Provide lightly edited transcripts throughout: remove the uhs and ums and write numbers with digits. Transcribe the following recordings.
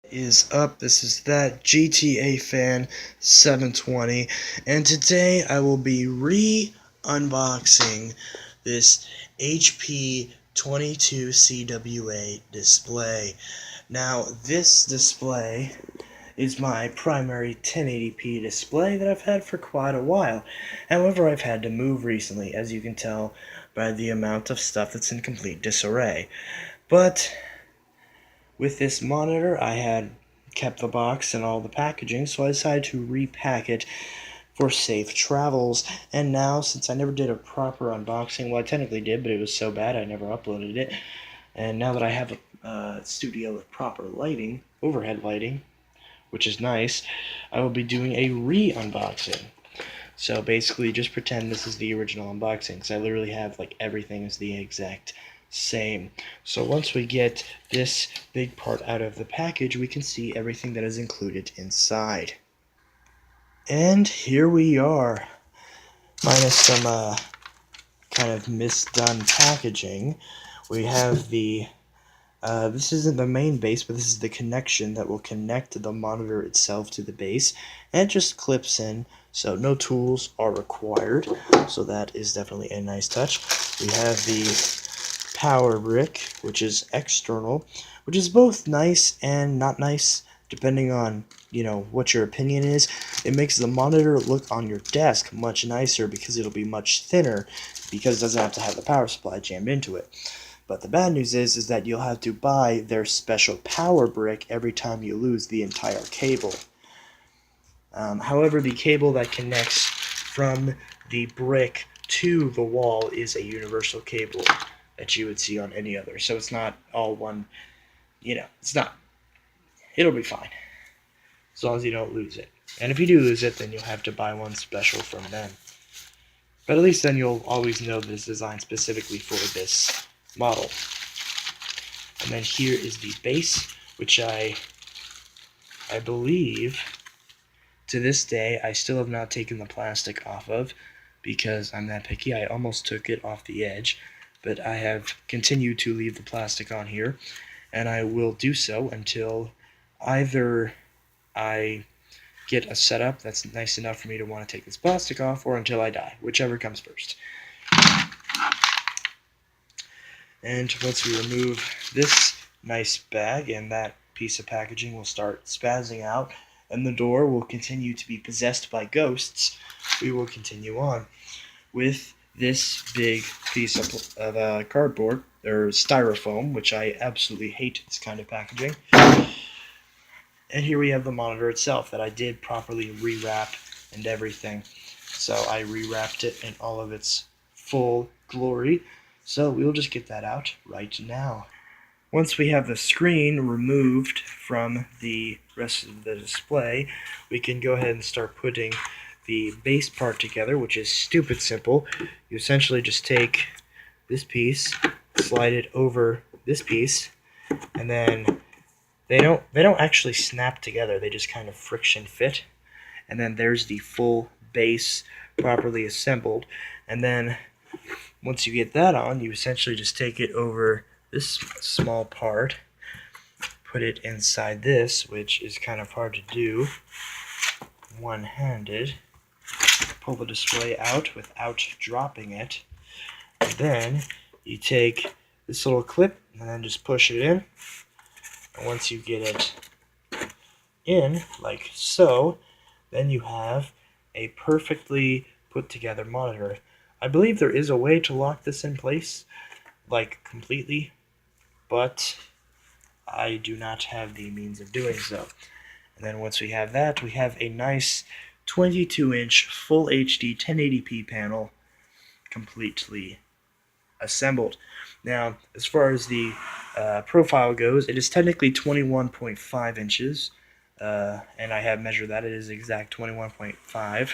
Is up? This is that GTA fan 720, and today I will be re-unboxing this HP 22CWA display. Now, this display is my primary 1080p display that I've had for quite a while. However, I've had to move recently, as you can tell by the amount of stuff that's in complete disarray. But with this monitor, I had kept the box and all the packaging, so I decided to repack it for safe travels. And now, since I never did a proper unboxing, well, I technically did, but it was so bad I never uploaded it. And now that I have a studio with proper lighting, overhead lighting, which is nice, I will be doing a re-unboxing. So basically, just pretend this is the original unboxing, because I literally have, like, everything is the exact same. So once we get this big part out of the package, we can see everything that is included inside. And here we are, minus some kind of misdone packaging. We have the this isn't the main base, but this is the connection that will connect the monitor itself to the base, and it just clips in, so no tools are required, so that is definitely a nice touch. We have the power brick, which is external, which is both nice and not nice, depending on, what your opinion is. It makes the monitor look on your desk much nicer because it'll be much thinner, because it doesn't have to have the power supply jammed into it. But the bad news is that you'll have to buy their special power brick every time you lose the entire cable. However, the cable that connects from the brick to the wall is a universal cable that you would see on any other. So it's not all one, it's not. It'll be fine, as long as you don't lose it. And if you do lose it, then you'll have to buy one special from them. But at least then you'll always know that it's designed specifically for this model. And then here is the base, which I believe to this day I still have not taken the plastic off of, because I'm that picky. I almost took it off the edge, but I have continued to leave the plastic on here, and I will do so until either I get a setup that's nice enough for me to want to take this plastic off, or until I die, whichever comes first. And once we remove this nice bag, and that piece of packaging will start spazzing out, and the door will continue to be possessed by ghosts, we will continue on with this big piece of cardboard, or styrofoam, which I absolutely hate this kind of packaging. And here we have the monitor itself that I did properly rewrap and everything. So I rewrapped it in all of its full glory. So we'll just get that out right now. Once we have the screen removed from the rest of the display, we can go ahead and start putting the base part together, which is stupid simple. You essentially just take this piece, slide it over this piece, and then they don't actually snap together, they just kind of friction fit. And then there's the full base properly assembled. And then once you get that on, you essentially just take it over this small part, put it inside this, which is kind of hard to do one-handed. Pull the display out without dropping it. And then you take this little clip and then just push it in. And once you get it in, like so, then you have a perfectly put together monitor. I believe there is a way to lock this in place, like completely, but I do not have the means of doing so. And then once we have that, we have a nice 22-inch full HD 1080p panel completely assembled. Now, as far as the profile goes, it is technically 21.5 inches, and I have measured that. It is exact 21.5,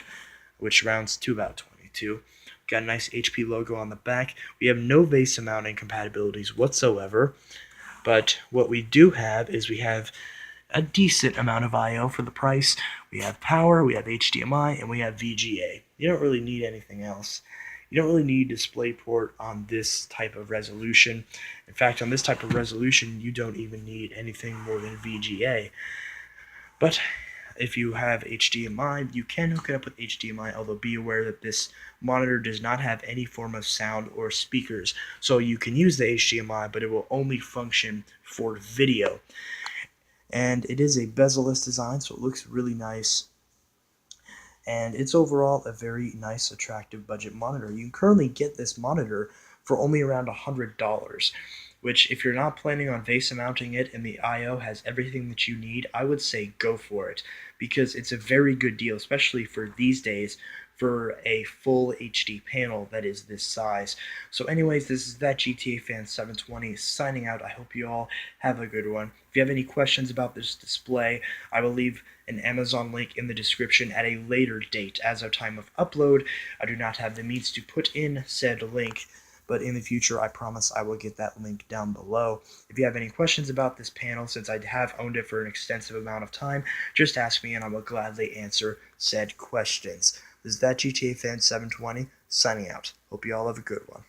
which rounds to about 22. Got a nice HP logo on the back. We have no VESA mounting compatibilities whatsoever, but what we do have is we have a decent amount of I/O for the price. We have power, we have HDMI, and we have VGA. You don't really need anything else. You don't really need DisplayPort on this type of resolution. In fact, on this type of resolution, you don't even need anything more than VGA. But if you have HDMI, you can hook it up with HDMI, although be aware that this monitor does not have any form of sound or speakers. So you can use the HDMI, but it will only function for video. And it is a bezel-less design, so it looks really nice. And it's overall a very nice, attractive budget monitor. You can currently get this monitor for only around $100, which, if you're not planning on VESA mounting it and the I/O has everything that you need, I would say go for it, because it's a very good deal, especially for these days, for a full HD panel that is this size. So anyways, this is that GTA Fan 720 signing out. I hope you all have a good one. If you have any questions about this display, I will leave an Amazon link in the description at a later date. As of time of upload, I do not have the means to put in said link, but in the future I promise I will get that link down below. If you have any questions about this panel, since I have owned it for an extensive amount of time, just ask me and I will gladly answer said questions. This is that GTA Fan 720 signing out. Hope you all have a good one.